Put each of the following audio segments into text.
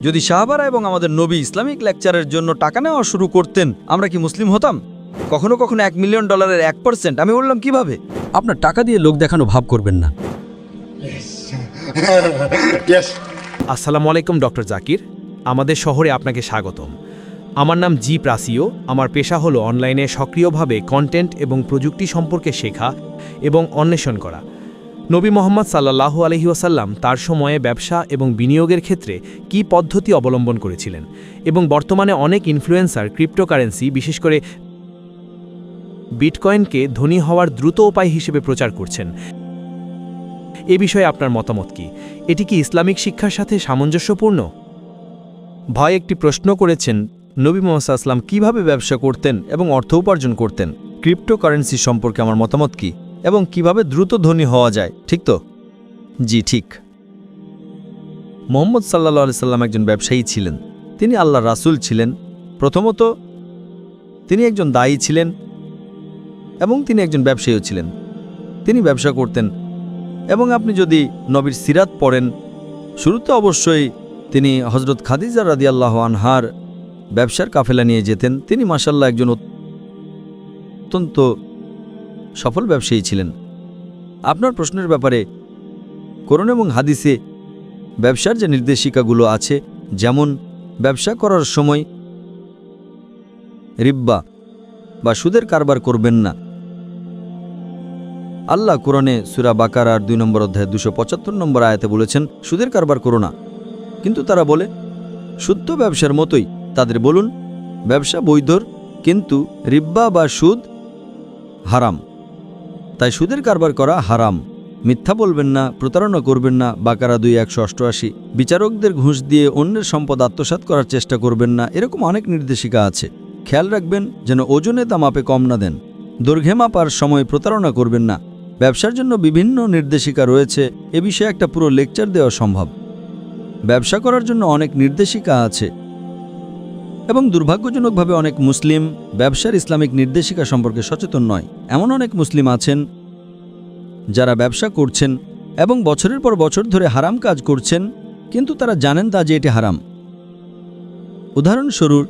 যদি সাহাবারা এবং আমাদের নবী ইসলামিক লেকচারের জন্য টাকা নেওয়া শুরু করতেন, আমরা কি মুসলিম হতাম? কখনো কখনো $1 মিলিয়ন 1%। আমি বললাম কিভাবে? আপনার টাকা দিয়ে লোক দেখানো ভাব করবেন না। আসসালামু আলাইকুম ডক্টর জাকির, আমাদের শহরে আপনাকে স্বাগতম। আমার নাম জি প্রাসিও। আমার পেশা হলো অনলাইনে সক্রিয়ভাবে কন্টেন্ট এবং প্রযুক্তি সম্পর্কে শেখা এবং অন্বেষণ করা। নবী মোহাম্মদ সাল্লাল্লাহু আলাইহি ওয়াসাল্লাম তার সময়ে ব্যবসা এবং বিনিয়োগের ক্ষেত্রে কী পদ্ধতি অবলম্বন করেছিলেন, এবং বর্তমানে অনেক ইনফ্লুয়েন্সার ক্রিপ্টোকারেন্সি, বিশেষ করে বিটকয়েনকে ধনী হওয়ার দ্রুত উপায় হিসেবে প্রচার করছেন। এ বিষয়ে আপনার মতামত কি? এটি কি ইসলামিক শিক্ষার সাথে সামঞ্জস্যপূর্ণ? ভয় একটি প্রশ্ন করেছেন, নবী মুহাম্মদ সাল্লাল্লাহু আলাইহি ওয়াসাল্লাম কিভাবে ব্যবসা করতেন এবং অর্থ উপার্জন করতেন, ক্রিপ্টোকারেন্সি সম্পর্কে আমার মতামত কি, এবং কিভাবে দ্রুত ধনী হওয়া যায়, ঠিক তো? জি ঠিক। মুহাম্মদ সাল্লাল্লাহু আলাইহি ওয়াসাল্লাম একজন ব্যবসায়ী ছিলেন। তিনি আল্লাহর রাসূল ছিলেন। প্রথমত তিনি একজন দায়ী ছিলেন এবং তিনি একজন ব্যবসায়ীও ছিলেন। তিনি ব্যবসা করতেন, এবং আপনি যদি নবীর সিরাত পড়েন, শুরুতে অবশ্যই তিনি হযরত খাদিজা রাদিয়াল্লাহু আনহার ব্যবসার কাফেলা নিয়ে যেতেন। তিনি মাশাআল্লাহ একজন অত্যন্ত সফল ব্যবসায়ী ছিলেন। আপনার প্রশ্নের ব্যাপারে কোরআন এবং হাদিসে ব্যবসার যে নির্দেশিকাগুলো আছে, যেমন ব্যবসা করার সময় রিব্বা বা সুদের কারবার করবেন না। আল্লাহ কোরআনে সূরা বাকারার 2 নম্বর অধ্যায় 275 নম্বর আয়াতে বলেছেন, সুদের কারবার করো না। কিন্তু তারা বলে শুদ্ধ ব্যবসার মতোই। তাদের বলুন, ব্যবসা বৈধর, কিন্তু রিব্বা বা সুদ হারাম। তাই সুদের কারবার করা হারাম। মিথ্যা বলবেন না, প্রতারণা করবেন না, বাকারা 2:188। বিচারকদের ঘুষ দিয়ে অন্যের সম্পদ আত্মসাৎ করার চেষ্টা করবেন না। এরকম অনেক নির্দেশিকা আছে। খেয়াল রাখবেন যেন ওজনে তা মাপে কম না দেন। দৈর্ঘ্যে মাপার সময় প্রতারণা করবেন না। ব্যবসার জন্য বিভিন্ন নির্দেশিকা রয়েছে। এ বিষয়ে একটা পুরো লেকচার দেওয়া সম্ভব। ব্যবসা করার জন্য অনেক নির্দেশিকা আছে, এবং দুর্ভাগ্যজনকভাবে অনেক মুসলিম ব্যবসার ইসলামিক নির্দেশিকা সম্পর্কে সচেতন নয়। এমন অনেক মুসলিম আছেন যারা ব্যবসা করছেন এবং বছরের পর বছর ধরে হারাম কাজ করছেন, কিন্তু তারা জানেন তা যে এটি হারাম। উদাহরণস্বরূপ,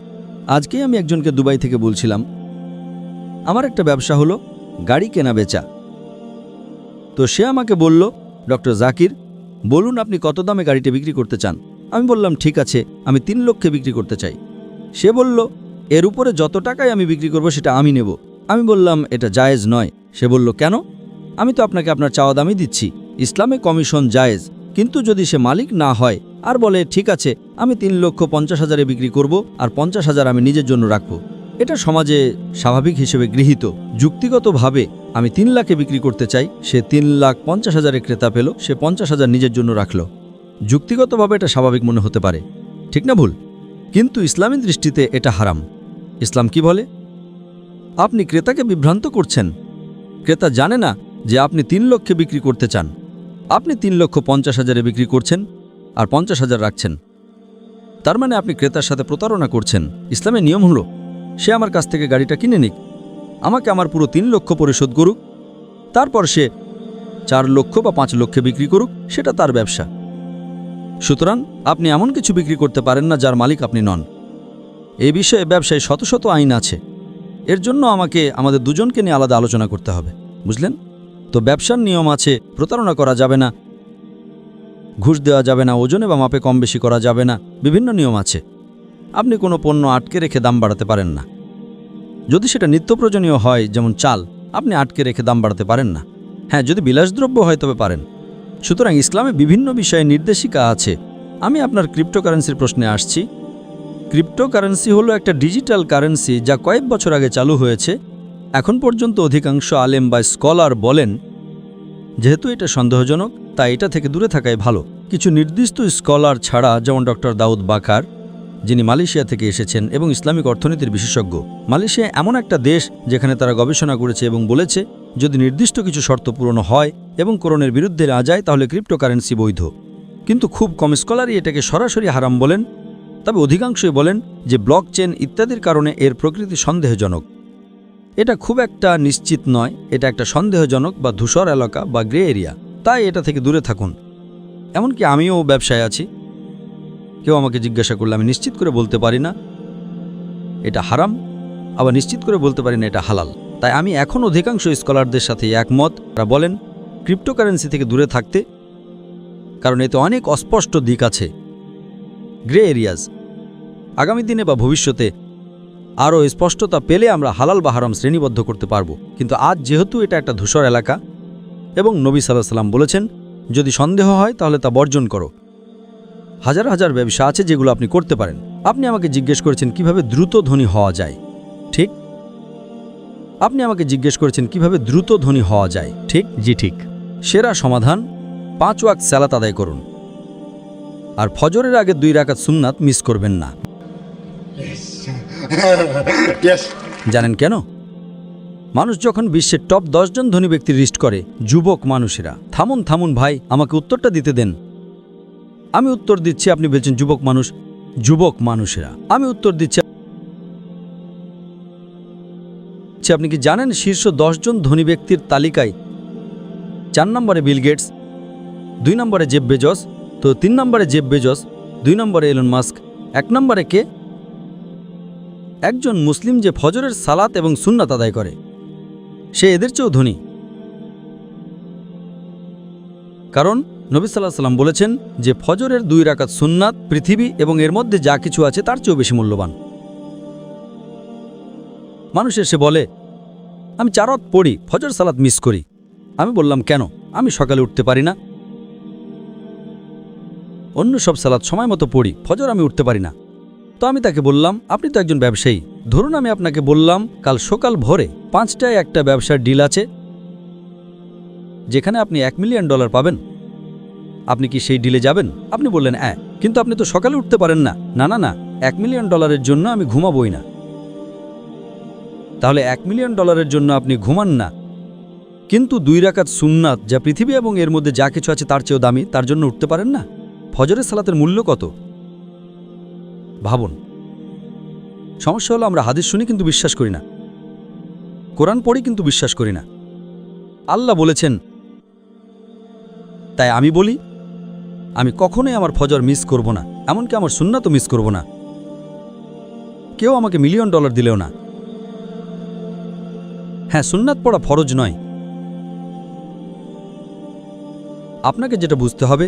আজকেই আমি একজনকে দুবাই থেকে বলছিলাম, আমার একটা ব্যবসা হলো গাড়ি কেনা বেচা। তো সে আমাকে বলল, ডক্টর জাকির, বলুন আপনি কত দামে গাড়িটা বিক্রি করতে চান। আমি বললাম, ঠিক আছে, আমি 3 লক্ষে বিক্রি করতে চাই। সে বলল, এর উপরে যত টাকায় আমি বিক্রি করব সেটা আমি নেব। আমি বললাম, এটা জায়েজ নয়। সে বলল, কেন? আমি তো আপনাকে আপনার চাওয়া দামই দিচ্ছি। ইসলামে কমিশন জায়েজ, কিন্তু যদি সে মালিক না হয় আর বলে, ঠিক আছে, আমি 3,50,000 বিক্রি করব আর 50,000 আমি নিজের জন্য রাখব, এটা সমাজে স্বাভাবিক হিসেবে গৃহীত। যুক্তিগতভাবে আমি 3 লাখে বিক্রি করতে চাই, সে 3,50,000 ক্রেতা পেল, সে 50,000 নিজের জন্য রাখল। যুক্তিগতভাবে এটা স্বাভাবিক মনে হতে পারে, ঠিক না ভুল? কিন্তু ইসলামী দৃষ্টিতে এটা হারাম। ইসলাম কি বলে? আপনি ক্রেতাকে বিভ্রান্ত করছেন। ক্রেতা জানে না যে আপনি 3 লক্ষে বিক্রি করতে চান। আপনি 3,50,000 বিক্রি করছেন আর 50,000 রাখছেন। তার মানে আপনি ক্রেতার সাথে প্রতারণা করছেন। ইসলামের নিয়ম হলো, সে আমার কাছ থেকে গাড়িটা কিনে নিক, আমাকে আমার পুরো 3 লক্ষ পরিশোধ করুক, তারপর সে 4 লক্ষ বা 5 লক্ষে বিক্রি করুক, সেটা তার ব্যবসা। সুতরাং আপনি এমন কিছু বিক্রি করতে পারেন না যার মালিক আপনি নন। এই বিষয়ে ব্যবসায় শত শত আইন আছে। এর জন্য আমাদের দুজনকে নিয়ে আলাদা আলোচনা করতে হবে, বুঝলেন? তো ব্যবসার নিয়ম আছে, প্রতারণা করা যাবে না, ঘুষ দেওয়া যাবে না, ওজনে বা মাপে কম বেশি করা যাবে না, বিভিন্ন নিয়ম আছে। আপনি কোনো পণ্য আটকে রেখে দাম বাড়াতে পারেন না। যদি সেটা নিত্য প্রয়োজনীয় হয়, যেমন চাল, আপনি আটকে রেখে দাম বাড়াতে পারেন না। হ্যাঁ, যদি বিলাসদ্রব্য হয় তবে পারেন। সুতরাং ইসলামে বিভিন্ন বিষয়ে নির্দেশিকা আছে। আমি আপনার ক্রিপ্টোকারেন্সির প্রশ্নে আসছি। ক্রিপ্টোকারেন্সি হলো একটা ডিজিটাল কারেন্সি যা কয়েক বছর আগে চালু হয়েছে। এখন পর্যন্ত অধিকাংশ আলেম বা স্কলার বলেন, যেহেতু এটা সন্দেহজনক, তাই এটা থেকে দূরে থাকাই ভালো। কিছু নির্দিষ্ট স্কলার ছাড়া, যেমন ডক্টর দাউদ বাকার, যিনি মালয়েশিয়া থেকে এসেছেন এবং ইসলামিক অর্থনীতির বিশেষজ্ঞ। মালয়েশিয়া এমন একটা দেশ যেখানে তারা গবেষণা করেছে এবং বলেছে, যদি নির্দিষ্ট কিছু শর্ত পূরণ হয় এবং কোরআনের বিরুদ্ধে না যায়, তাহলে ক্রিপ্টোকারেন্সি বৈধ। কিন্তু খুব কম স্কলারই এটাকে সরাসরি হারাম বলেন। তবে অধিকাংশই বলেন যে ব্লকচেন ইত্যাদির কারণে এর প্রকৃতি সন্দেহজনক। এটা খুব একটা নিশ্চিত নয়, এটা একটা সন্দেহজনক বা ধূসর এলাকা বা গ্রে এরিয়া, তাই এটা থেকে দূরে থাকুন। এমনকি আমিও ব্যবসায় আছি। কেউ আমাকে জিজ্ঞাসা করলে আমি নিশ্চিত করে বলতে পারি না এটা হারাম, আবার নিশ্চিত করে বলতে পারি না এটা হালাল। তাই আমি এখন অধিকাংশ স্কলারদের সাথে একমত। তারা বলেন ক্রিপ্টোকারেন্সি থেকে দূরে থাকতে, কারণ এতে অনেক অস্পষ্ট দিক আছে, গ্রে এরিয়াজ। আগামী দিনে বা ভবিষ্যতে আরও স্পষ্টতা পেলে আমরা হালাল বা হারাম শ্রেণীবদ্ধ করতে পারব। কিন্তু আজ যেহেতু এটা একটা ধূসর এলাকা এবং নবী সাল্লাল্লাহু আলাইহি ওয়াসাল্লাম বলেছেন যদি সন্দেহ হয় তাহলে তা বর্জন করো। হাজার হাজার ব্যবসা আছে যেগুলো আপনি করতে পারেন। আপনি আমাকে জিজ্ঞেস করেছেন কিভাবে দ্রুত ধনী হওয়া যায়, ঠিক? আপনি আমাকে জিজ্ঞেস করেছেন কিভাবে দ্রুত ধনী হওয়া যায়, ঠিক? জি ঠিক। সেরা সমাধান 5 ওয়াক্ত সালাত আদায় করুন, আর ফজরের আগে 2 রাকাত সুন্নাত মিস করবেন না। জানেন কেন? মানুষ যখন বিশ্বের টপ 10 জন ধনী ব্যক্তির লিস্ট করে, যুবক মানুষেরা। থামুন থামুন ভাই, আমাকে উত্তরটা দিতে দেন। আমি উত্তর দিচ্ছি, আপনি বলছেন যুবক মানুষ। যুবক মানুষেরা, আমি উত্তর দিচ্ছি। আপনি কি জানেন শীর্ষ 10 জন ধনী ব্যক্তির তালিকায় 4 নম্বরে বিল গেটস, 2 নম্বরে জেফ বেজস, তো 3 নম্বরে জেফ বেজস, 2 নম্বরে এলন মাস্ক, 1 নম্বরে কে? একজন মুসলিম যে ফজরের সালাত এবং সুন্নাত আদায় করে, সে এদের চেয়েও ধনী। কারণ নবী সাল্লাল্লাহু আলাইহি ওয়াসাল্লাম বলেছেন যে ফজরের 2 রাকাত সুন্নাত পৃথিবী এবং এর মধ্যে যা কিছু আছে তার চেয়েও বেশি মূল্যবান। মানুষ এসে বলে আমি 4 ওয়াক্ত পড়ি, ফজর সালাত মিস করি। আমি বললাম কেন? আমি সকালে উঠতে পারি না। অন্য সব সালাত সময় মতো পড়ি, ফজর আমি উঠতে পারি না। তো আমি তাকে বললাম আপনি তো একজন ব্যবসায়ী, ধরুন আমি আপনাকে বললাম কাল সকাল ভোরে 5টায় একটা ব্যবসার ডিল আছে যেখানে আপনি $1 মিলিয়ন পাবেন, আপনি কি সেই ডিলে যাবেন? আপনি বললেন হ্যাঁ, কিন্তু আপনি তো সকালে উঠতে পারেন না। না না না, $1 মিলিয়ন জন্য আমি ঘুমাবই না। তাহলে $1 মিলিয়ন জন্য আপনি ঘুমান না, কিন্তু 2 রাকাত সুন্নাত যা পৃথিবী এবং এর মধ্যে যা কিছু আছে তার চেয়েও দামি, তার জন্য উঠতে পারেন না? ফজরের সালাতের মূল্য কত ভাবুন। সমস্যা হলো আমরা হাদিস শুনি কিন্তু বিশ্বাস করি না, কোরআন পড়ি কিন্তু বিশ্বাস করি না। আল্লাহ বলেছেন, তাই আমি বলি আমি কখনোই আমার ফজর মিস করব না, এমনকি আমার সুন্নাতও মিস করব না। কেউ আমাকে $1 মিলিয়ন দিলেও না। হ্যাঁ, সুন্নাত পড়া ফরজ নয়। আপনাকে যেটা বুঝতে হবে,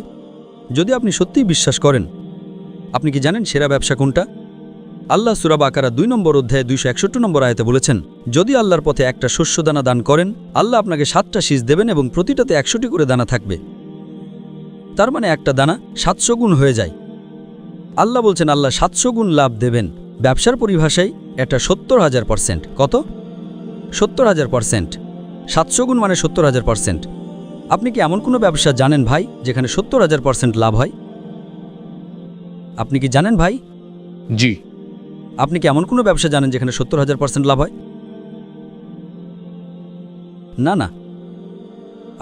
যদি আপনি সত্যিই বিশ্বাস করেন, আপনি কি জানেন সেরা ব্যবসা কোনটা? আল্লাহ সূরা বাকারা 2 নম্বর অধ্যায়ে 261 নম্বর আয়াতে বলেছেন, যদি আল্লাহর পথে একটা শস্যদানা দান করেন, আল্লাহ আপনাকে 7টা শীষ দেবেন এবং প্রতিটাতে 100টি করে দানা থাকবে। তার মানে একটা দানা 700 গুণ হয়ে যায়। আল্লাহ বলছেন আল্লাহ 700 গুণ লাভ দেবেন। ব্যবসার পরিভাষায় এটা 70,000%। কত? 70,000%। 700 গুণ মানে 70,000%। আপনি কি এমন কোনো ব্যবসা জানেন ভাই যেখানে 70,000% লাভ হয়? আপনি কি জানেন ভাই? জি। আপনি কি এমন কোনো ব্যবসা জানেন যেখানে 70,000% লাভ হয়? না না।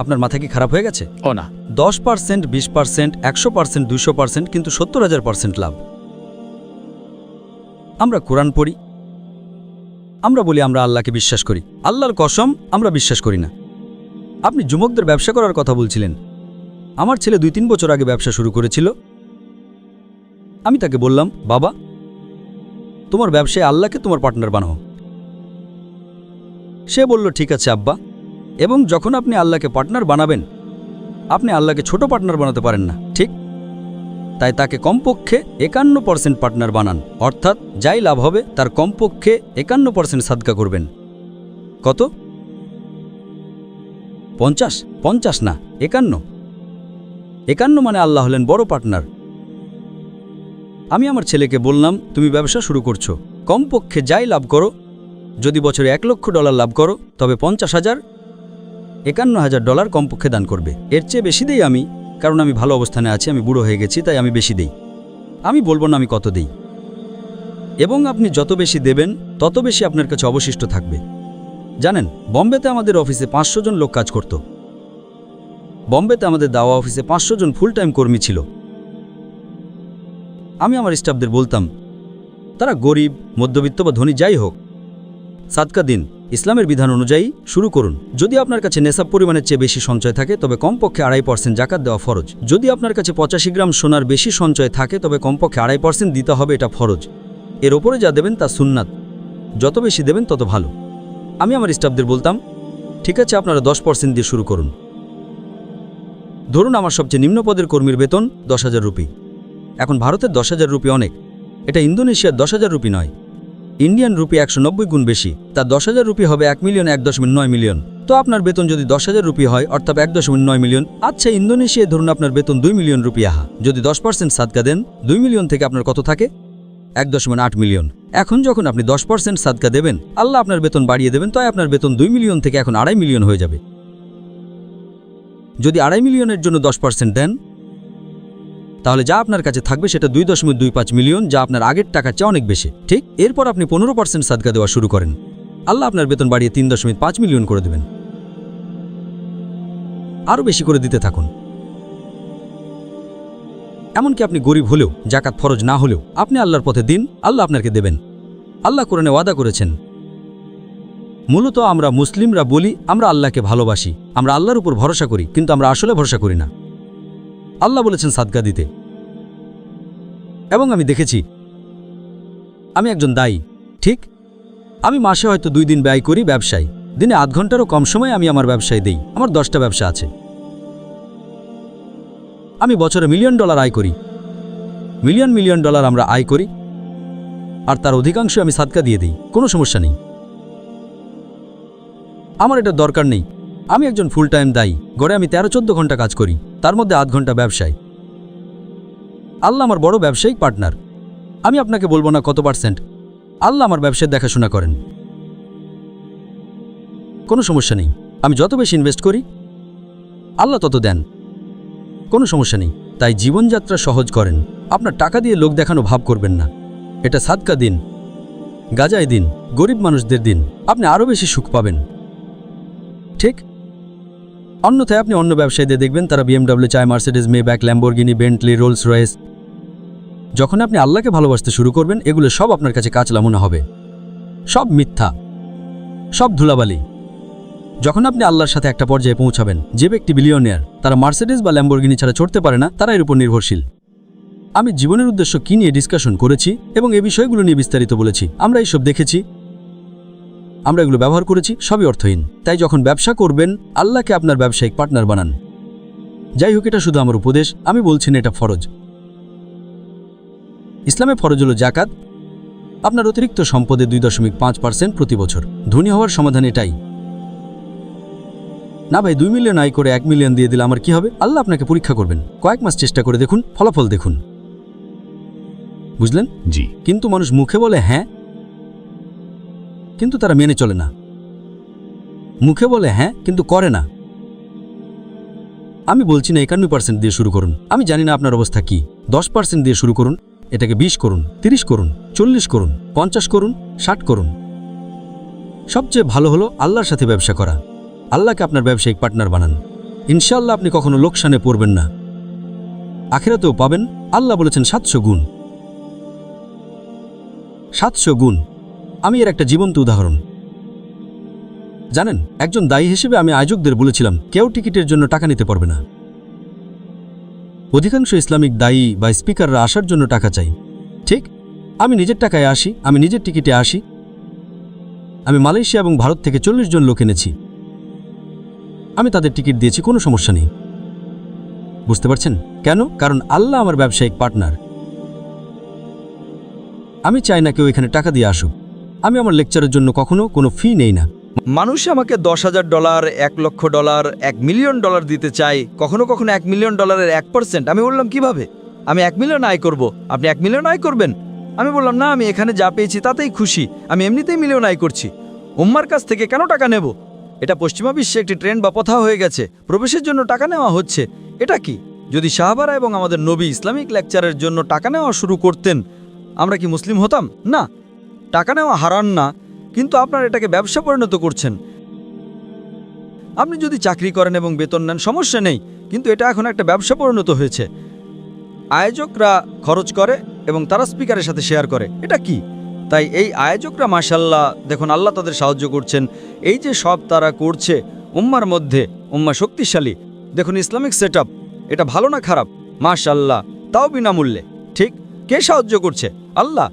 আপনার মাথা কি খারাপ হয়ে গেছে? ও না। 10%, 20%, 100%, 200%, কিন্তু 70,000% লাভ। আমরা কোরআন পড়ি, আমরা বলি আমরা আল্লাহকে বিশ্বাস করি, আল্লাহর কসম আমরা বিশ্বাস করি না। আপনি যুবকদের ব্যবসা করার কথা বলছিলেন। আমার ছেলে 2-3 বছর আগে ব্যবসা শুরু করেছিল। আমি তাকে বললাম, বাবা তোমার ব্যবসায় আল্লাহকে তোমার পার্টনার বানাও। সে বলল ঠিক আছে আব্বা। এবং যখন আপনি আল্লাহকে পার্টনার বানাবেন, আপনি আল্লাহকে ছোট পার্টনার বানাতে পারেন না, ঠিক? তাই তাকে কমপক্ষে 51% পার্টনার বানান, অর্থাৎ যাই লাভ হবে তার কমপক্ষে 51% সাদকা করবেন। কত? 50 না, 51। 51 মানে আল্লাহ হলেন বড় পার্টনার। আমি আমার ছেলেকে বললাম তুমি ব্যবসা শুরু করছো, কমপক্ষে যাই লাভ করো, যদি বছরে $1 লক্ষ লাভ করো তবে 50,000, $51,000 কমপক্ষে দান করবে। এর চেয়ে বেশি দেই আমি, কারণ আমি ভালো অবস্থানে আছি, আমি বুড়ো হয়ে গেছি, তাই আমি বেশি দেই। আমি বলবো না আমি কত দেই। এবং আপনি যত বেশি দেবেন তত বেশি আপনার কাছে অবশিষ্ট থাকবে। জানেন, বম্বেতে আমাদের অফিসে 500 জন লোক কাজ করত। বম্বেতে আমাদের দাওয়া অফিসে 500 জন ফুল টাইম কর্মী ছিল। আমি আমার স্টাফদের বলতাম, তারা গরিব, মধ্যবিত্ত বা ধনী যাই হোক, সাদকা দিন, ইসলামের বিধান অনুযায়ী শুরু করুন। যদি আপনার কাছে নেশাব পরিমাণের চেয়ে বেশি সঞ্চয় থাকে তবে কমপক্ষে 2.5% জাকাত দেওয়া ফরজ। যদি আপনার কাছে 85 গ্রাম সোনার বেশি সঞ্চয় থাকে তবে কমপক্ষে 2.5% দিতে হবে, এটা ফরজ। এর ওপরে যা দেবেন তা সুন্নাত, যত বেশি দেবেন তত ভালো। আমি আমার স্টাফদের বলতাম, ঠিক আছে আপনারা 10% দিয়ে শুরু করুন। ধরুন আমার সবচেয়ে নিম্ন পদের কর্মীর বেতন 10,000 রুপি। এখন ভারতের 10,000 রুপি অনেক, এটা ইন্দোনেশিয়ার 10,000 রুপি নয়। ইন্ডিয়ান রুপি 190 গুণ বেশি, তার 10,000 রুপি হবে 1,01.9 মিলিয়ন। তো আপনার বেতন যদি 10,000 রুপি হয় অর্থাৎ 1.9 মিলিয়ন। আচ্ছা, ইন্দোনেশিয়ায় ধরুন আপনার বেতন 2 মিলিয়ন রুপি। যদি 10% সাদকা দেন 2 মিলিয়ন থেকে আপনার কত থাকে? 1.8 মিলিয়ন। এখন যখন আপনি 10% সাদকা দেবেন, আল্লাহ আপনার বেতন বাড়িয়ে দেবেন, তাই আপনার বেতন 2 মিলিয়ন থেকে এখন 2.5 মিলিয়ন হয়ে যাবে। যদি 2.5 মিলিয়নের জন্য 10% দেন, তাহলে যা আপনার কাছে থাকবে সেটা 2.25 মিলিয়ন, যা আপনার আগের টাকার চেয়ে অনেক বেশি। ঠিক এরপর আপনি 15% সাদকা দেওয়া শুরু করেন, আল্লাহ আপনার বেতন বাড়িয়ে 3.5 মিলিয়ন করে দেবেন। আরও বেশি করে দিতে থাকুন। এমনকি আপনি গরিব হলেও, জাকাত ফরজ না হলেও আপনি আল্লাহর পথে দিন, আল্লাহ আপনাকে দেবেন। আল্লাহ কোরআনে ওয়াদা করেছেন। মূলত আমরা মুসলিমরা বলি আমরা আল্লাহকে ভালোবাসি, আমরা আল্লাহর উপর ভরসা করি, কিন্তু আমরা আসলে ভরসা করি না। আল্লাহ বলেছেন সাদকা দিতে। এবং আমি দেখেছি, আমি একজন দায়ী, ঠিক? আমি মাসে হয়তো 2 দিন ব্যয় করি ব্যবসায়, দিনে আধ ঘন্টারও কম সময় আমি আমার ব্যবসায় দেই। আমার 10টা ব্যবসা আছে। আমি বছরে $1 মিলিয়ন আয় করি। মিলিয়ন ডলার আমরা আয় করি, আর তার অধিকাংশ আমি সাদকা দিয়ে দিই, কোনো সমস্যা নেই। আমার এটা দরকার নেই। আমি একজন ফুল টাইম দায়ী, গড়ে আমি 13-14 ঘন্টা কাজ করি, তার মধ্যে আধ ঘন্টা ব্যবসায়। আল্লাহ আমার বড় ব্যবসায়িক পার্টনার। আমি আপনাকে বলবো না কত %, আল্লাহ আমার ব্যবসায় দেখাশোনা করেন, কোনো সমস্যা নেই। আমি যত বেশি ইনভেস্ট করি আল্লাহ তত দেন, কোনো সমস্যা নেই। তাই জীবনযাত্রা সহজ করেন। আপনার টাকা দিয়ে লোক দেখানো ভাব করবেন না। এটা সাদকা দিন, গাজায় দিন, গরিব মানুষদের দিন, আপনি আরও বেশি সুখ পাবেন। ঠিক? অন্যথায় আপনি অন্য ব্যবসায়ীদের দেখবেন তারা BMW চায়, Mercedes, Maybach, Lamborghini, Bentley, Rolls Royce. যখন আপনি আল্লাহকে ভালোবাসতে শুরু করবেন, এগুলো সব আপনার কাছে কাঁচলা মনে হবে, সব মিথ্যা, সব ধুলাবালি। যখন আপনি আল্লাহর সাথে একটা পর্যায়ে পৌঁছাবেন, যে ব্যক্তি বিলিয়নিয়ার তারা মার্সিডিজ বা ল্যাম্বরগিনি ছাড়া চড়তে পারে না, তারা এর উপর নির্ভরশীল। আমি জীবনের উদ্দেশ্য কী নিয়ে ডিসকাশন করেছি এবং এই বিষয়গুলো নিয়ে বিস্তারিত বলেছি। আমরা এইসব দেখেছি, আমরা এগুলো ব্যবহার করেছি, সবই অর্থহীন। তাই যখন ব্যবসা করবেন আল্লাহকে আপনার ব্যবসায়িক পার্টনার বানান। যাই হোক, এটা শুধু আমার উপদেশ, আমি বলছি না এটা ফরজ। ইসলামে ফরজ হলো জাকাত, আপনার অতিরিক্ত সম্পদে 2.5% প্রতি বছর। ধনী হওয়ার সমাধান এটাই না ভাই, 2 মিলিয়ন আয় করে 1 মিলিয়ন দিয়ে দিলে আমার কি হবে? আল্লাহ আপনাকে পরীক্ষা করবেন, কয়েক মাস চেষ্টা করে দেখুন, ফলাফল দেখুন। বুঝলেন? জি। কিন্তু মানুষ মুখে বলে হ্যাঁ, কিন্তু তারা মেনে চলে না। মুখে বলে হ্যাঁ, কিন্তু করে না। আমি বলছি না 51% দিয়ে শুরু করুন। আমি জানি না আপনার অবস্থা কি। 10% দিয়ে শুরু করুন, এটাকে 20 করুন, 30 করুন, 40 করুন, 50 করুন, 60 করুন। সবচেয়ে ভালো হলো আল্লাহর সাথে ব্যবসা করা। আল্লাহকে আপনার ব্যবসায়িক পার্টনার বানান। ইনশাআল্লাহ আপনি কখনো লোকসানে পড়বেন না, আখিরাতেও পাবেন। আল্লাহ বলেছেন 700 গুণ। 700 গুণ। আমি এর একটা জীবন্ত উদাহরণ। জানেন, একজন দায়ী হিসেবে আমি আয়োজকদের বলেছিলাম কেউ টিকিটের জন্য টাকা নিতে পারবে না। অধিকাংশ ইসলামিক দায়ী বা স্পিকাররা আসার জন্য টাকা চাই। ঠিক? আমি নিজের টাকায় আসি, আমি নিজের টিকিটে আসি। আমি মালয়েশিয়া এবং ভারত থেকে 40 জন লোক এনেছি, আমি তাদের টিকিট দিয়েছি, কোনো সমস্যা নেই। বুঝতে পারছেন কেন? কারণ আল্লাহ আমার ব্যবসায়িক পার্টনার। আমি চাই না কেউ এখানে টাকা দিয়ে আসুক। আমি আমার লেকচারের জন্য কখনো কোনো ফি নেই না। মানুষ আমাকে $10,000, $1 লক্ষ, $1 মিলিয়ন দিতে চায়, কখনো কখনো $1 মিলিয়ন 1%। আমি বললাম কিভাবে? আমি 1 মিলিয়ন আয় করব, আপনি 1 মিলিয়ন আয় করবেন? আমি বললাম না, আমি এখানে যা পেয়েছি তাতেই খুশি, আমি এমনিতেই মিলিয়ন আয় করছি, উম্মার কাছ থেকে কেন টাকা নেব? এটা পশ্চিমা বিশ্বে একটি ট্রেন্ড বা প্রথা হয়ে গেছে, প্রবেশের জন্য টাকা নেওয়া হচ্ছে। এটা কি? যদি সাহাবারা এবং আমাদের নবী ইসলামিক লেকচারের জন্য টাকা নেওয়া শুরু করতেন, আমরা কি মুসলিম হতাম? না। টাকা নেওয়া হারাম না, কিন্তু আপনারা এটাকে ব্যবসা পরিণত করছেন। আপনি যদি চাকরি করেন এবং বেতন নেন সমস্যা নেই, কিন্তু এটা এখন একটা ব্যবসা পরিণত হয়েছে। আয়োজকরা খরচ করে এবং তারা স্পিকারের সাথে শেয়ার করে। এটা কি? তাই এই আয়োজকরা মাশাল্লাহ, দেখুন আল্লাহ তাদের সাহায্য করছেন। এই যে সব তারা করছে উম্মার মধ্যে, উম্মা শক্তিশালী। দেখুন ইসলামিক সেটআপ, এটা ভালো না খারাপ? মাশাল্লাহ, তাও বিনামূল্যে। ঠিক, কে সাহায্য করছে? আল্লাহ।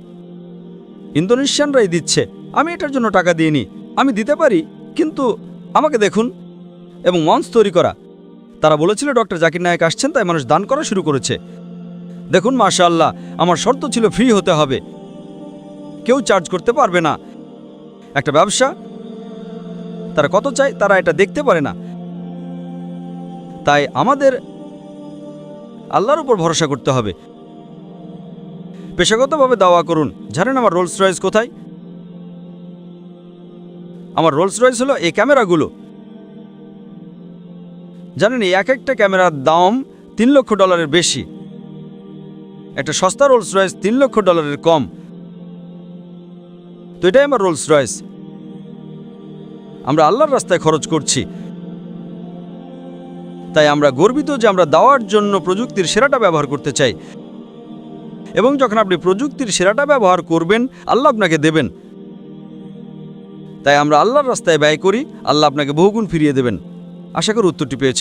ইন্দোনেশিয়ানরাই দিচ্ছে, আমি এটার জন্য টাকা দিইনি। আমি দিতে পারি, কিন্তু আমাকে দেখুন। এবং মঞ্চ তৈরি করা, তারা বলেছিল ডক্টর জাকির নায়েক আসছেন, তাই মানুষ দান করা শুরু করেছে। দেখুন মাশাআল্লাহ, আমার শর্ত ছিল ফ্রি হতে হবে, কেউ চার্জ করতে পারবে না। একটা ব্যবসা, তারা কত চায় তারা এটা দেখতে পারে না। তাই আমাদের আল্লাহর উপর ভরসা করতে হবে। পেশাগতভাবে দাওয়া করুন। জানেন আমার রোলস রয়েস কোথায়? আমার রোলস রয়েস হলো এই ক্যামেরাগুলো। জানেন এই এক একটা ক্যামেরার দাম $3 লক্ষ বেশি। একটা সস্তা রোলস রয়েস $3 লক্ষ কম। তো এটাই আমার রোলস রয়েস। আমরা আল্লাহর রাস্তায় খরচ করছি, তাই আমরা গর্বিত যে আমরা দাওয়ার জন্য প্রযুক্তির সেরাটা ব্যবহার করতে চাই। এবং যখন আপনি প্রযুক্তির সেরাটা ব্যবহার করবেন, আল্লাহ আপনাকে দেবেন। তাই আমরা আল্লাহর রাস্তায় ব্যয় করি, আল্লাহ আপনাকে বহুগুণ ফিরিয়ে দেবেন। আশা করি উত্তরটি পেয়েছি।